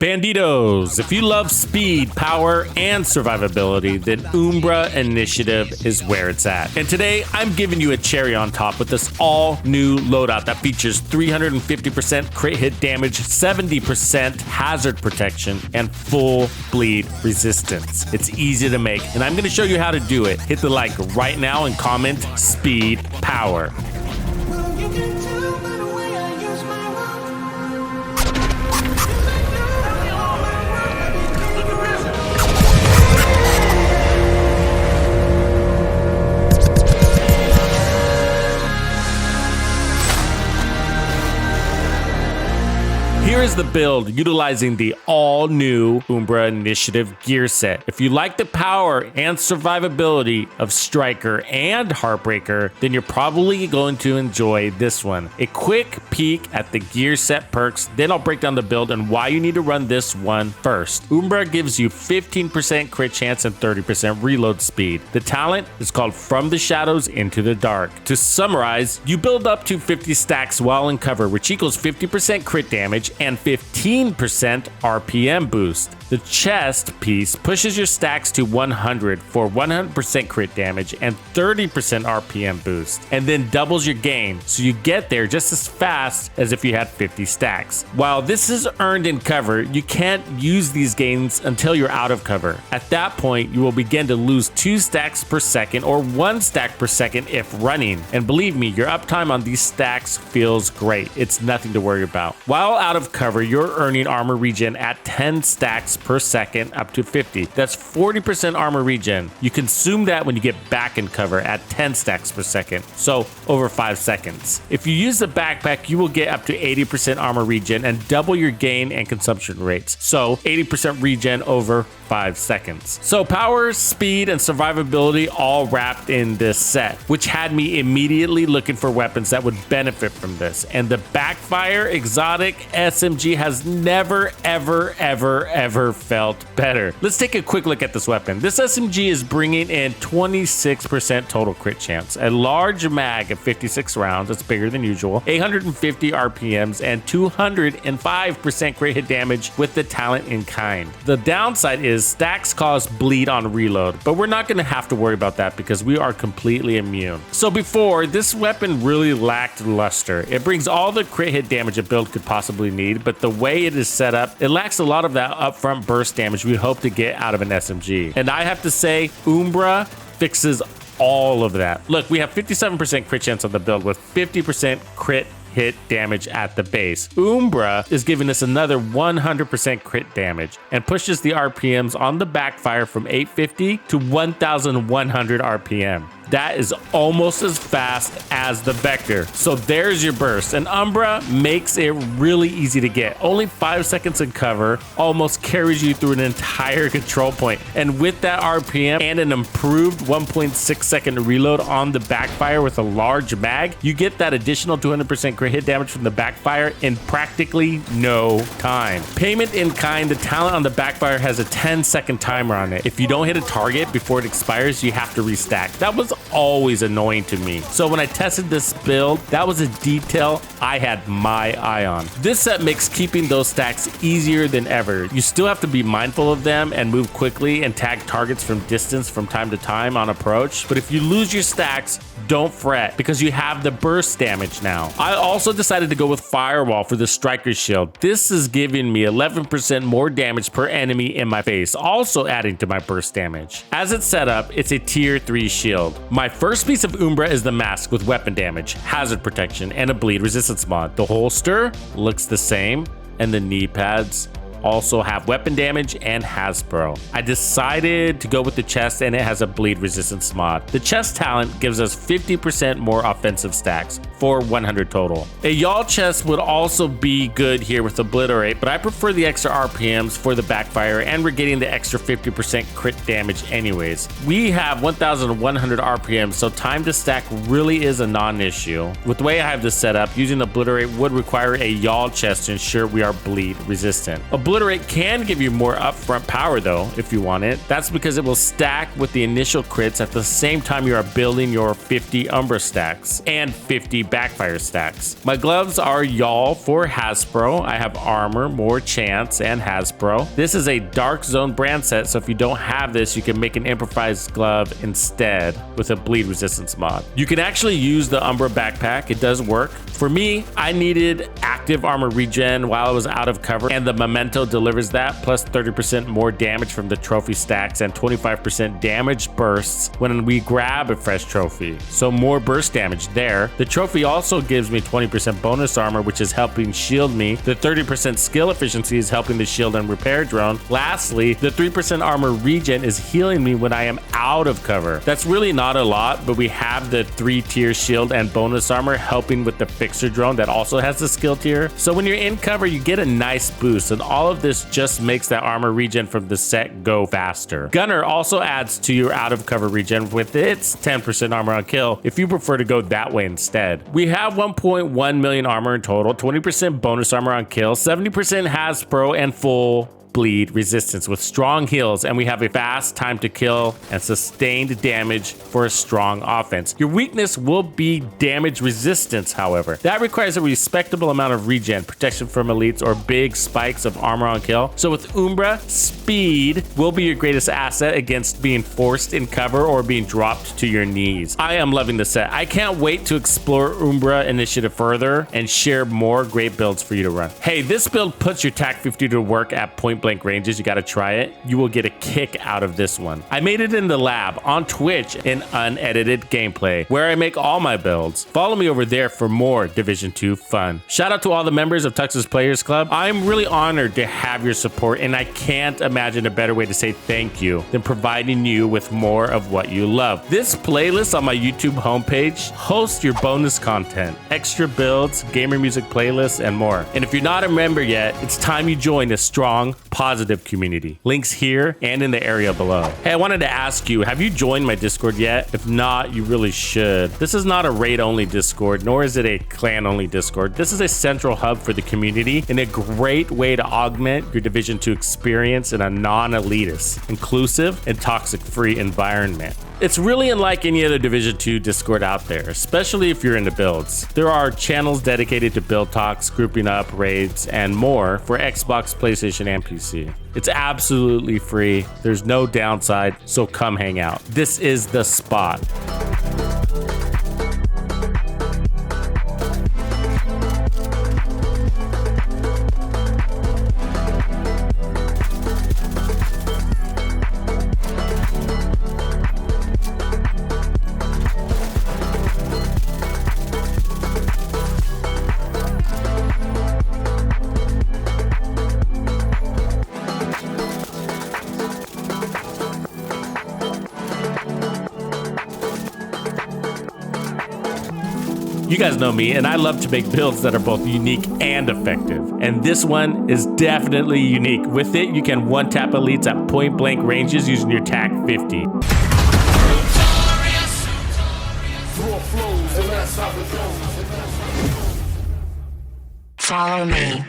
Bandidos, if you love speed, power, and survivability, then Umbra Initiative is where it's at. And today, I'm giving you a cherry on top with this all-new loadout that features 350% crit hit damage, 70% hazard protection, and full bleed resistance. It's easy to make, and I'm going to show you how to do it. Hit the like right now and comment speed, power. Here is the build utilizing the all-new Umbra Initiative gear set. If you like the power and survivability of Striker and Heartbreaker, then you're probably going to enjoy this one. A quick peek at the gear set perks, then I'll break down the build and why you need to run this one first. Umbra gives you 15% crit chance and 30% reload speed. The talent is called From the Shadows into the Dark. To summarize, you build up to 50 stacks while in cover, which equals 50% crit damage and 15% RPM boost. The chest piece pushes your stacks to 100 for 100% crit damage and 30% RPM boost, and then doubles your gain, so you get there just as fast as if you had 50 stacks. While this is earned in cover, you can't use these gains until you're out of cover. At that point, you will begin to lose 2 stacks per second or 1 stack per second if running, and believe me, your uptime on these stacks feels great. It's nothing to worry about. While out of cover, you're earning armor regen at 10 stacks per second up to 50. That's 40% armor regen. You consume that when you get back in cover at 10 stacks per second, so over 5 seconds. If you use the backpack, you will get up to 80% armor regen and double your gain and consumption rates, so 80% regen over 5 seconds. So power, speed, and survivability all wrapped in this set, which had me immediately looking for weapons that would benefit from this. And the Backfire Exotic SMG has never, ever felt better. Let's take a quick look at this weapon. This SMG is bringing in 26% total crit chance, a large mag of 56 rounds, that's bigger than usual, 850 RPMs, and 205% crit hit damage with the talent in kind. The downside is stacks cause bleed on reload, but we're not going to have to worry about that because we are completely immune. So before, this weapon really lacked luster. It brings all the crit hit damage a build could possibly need, but the way it is set up, it lacks a lot of that upfront burst damage we hope to get out of an SMG. And I have to say, Umbra fixes all of that. Look, we have 57% crit chance on the build with 50% crit hit damage at the base. Umbra is giving us another 100% crit damage and pushes the RPMs on the Backfire from 850 to 1100 RPM. That is almost as fast as the Vector. So there's your burst. And Umbra makes it really easy to get. Only 5 seconds in cover almost carries you through an entire control point. And with that RPM and an improved 1.6 second reload on the Backfire with a large mag, you get that additional 200% crit hit damage from the Backfire in practically no time. Payment in kind, the talent on the Backfire has a 10-second timer on it. If you don't hit a target before it expires, you have to restack. That was always annoying to me. So when I tested this build, that was a detail I had my eye on. This set makes keeping those stacks easier than ever. You still have to be mindful of them and move quickly and tag targets from distance from time to time on approach. But if you lose your stacks, don't fret because you have the burst damage now. I also decided to go with Firewall for the Striker Shield. This is giving me 11% more damage per enemy in my face, also adding to my burst damage. As it's set up, it's a tier 3 shield. My first piece of Umbra is the mask with weapon damage, hazard protection, and a bleed resistance mod. The holster looks the same, and the knee pads also have weapon damage and HazPro. I decided to go with the chest and it has a bleed resistance mod. The chest talent gives us 50% more offensive stacks for 100 total. A y'all chest would also be good here with Obliterate, but I prefer the extra RPMs for the Backfire and we're getting the extra 50% crit damage anyways. We have 1100 RPMs, so time to stack really is a non-issue. With the way I have this set up, using Obliterate would require a y'all chest to ensure we are bleed resistant. Obliterate can give you more upfront power though, if you want it. That's because it will stack with the initial crits at the same time you are building your 50 Umbra stacks and 50 Backfire stacks. My gloves are y'all for HazPro. I have armor, more chance, and HazPro. This is a Dark Zone brand set, so if you don't have this, you can make an improvised glove instead with a bleed resistance mod. You can actually use the Umbra backpack. It does work. For me, I needed active armor regen while I was out of cover, and the memento delivers that, plus 30% more damage from the trophy stacks and 25% damage bursts when we grab a fresh trophy. So more burst damage there. The trophy also gives me 20% bonus armor, which is helping shield me. The 30% skill efficiency is helping the shield and repair drone. Lastly, the 3% armor regen is healing me when I am out of cover. That's really not a lot, but we have the 3-tier shield and bonus armor helping with the fixer drone that also has the skill tier. So when you're in cover, you get a nice boost, and all of this just makes that armor regen from the set go faster. Gunner also adds to your out of cover regen with its 10% armor on kill if you prefer to go that way instead. We have 1.1 million armor in total, 20% bonus armor on kill, 70% HazPro, and full bleed resistance with strong heals, and we have a fast time to kill and sustained damage for a strong offense. Your weakness will be damage resistance, however. That requires a respectable amount of regen, protection from elites, or big spikes of armor on kill. So with Umbra, speed will be your greatest asset against being forced in cover or being dropped to your knees. I am loving the set. I can't wait to explore Umbra Initiative further and share more great builds for you to run. Hey, this build puts your TAC 50 to work at point blank ranges. You got to try it. You will get a kick out of this one. I made it in the lab on Twitch in unedited gameplay where I make all my builds. Follow me over there for more Division 2 fun. Shout out to all the members of Tux's Players Club. I'm really honored to have your support, and I can't imagine a better way to say thank you than providing you with more of what you love. This playlist on my YouTube homepage hosts your bonus content, extra builds, gamer music playlists, and more. And if you're not a member yet, it's time you join a strong, positive community. Links here and in the area below. Hey, I wanted to ask you, have you joined my Discord yet? If not, you really should. This is not a raid-only Discord, nor is it a clan-only Discord. This is a central hub for the community and a great way to augment your Division 2 experience in a non-elitist, inclusive, and toxic-free environment. It's really unlike any other Division 2 Discord out there, especially if you're into builds. There are channels dedicated to build talks, grouping up, raids, and more for Xbox, PlayStation, and PC. It's absolutely free. There's no downside, so come hang out. This is the spot. You guys know me, and I love to make builds that are both unique and effective. And this one is definitely unique. With it, you can one-tap elites at point-blank ranges using your TAC 50. Follow me.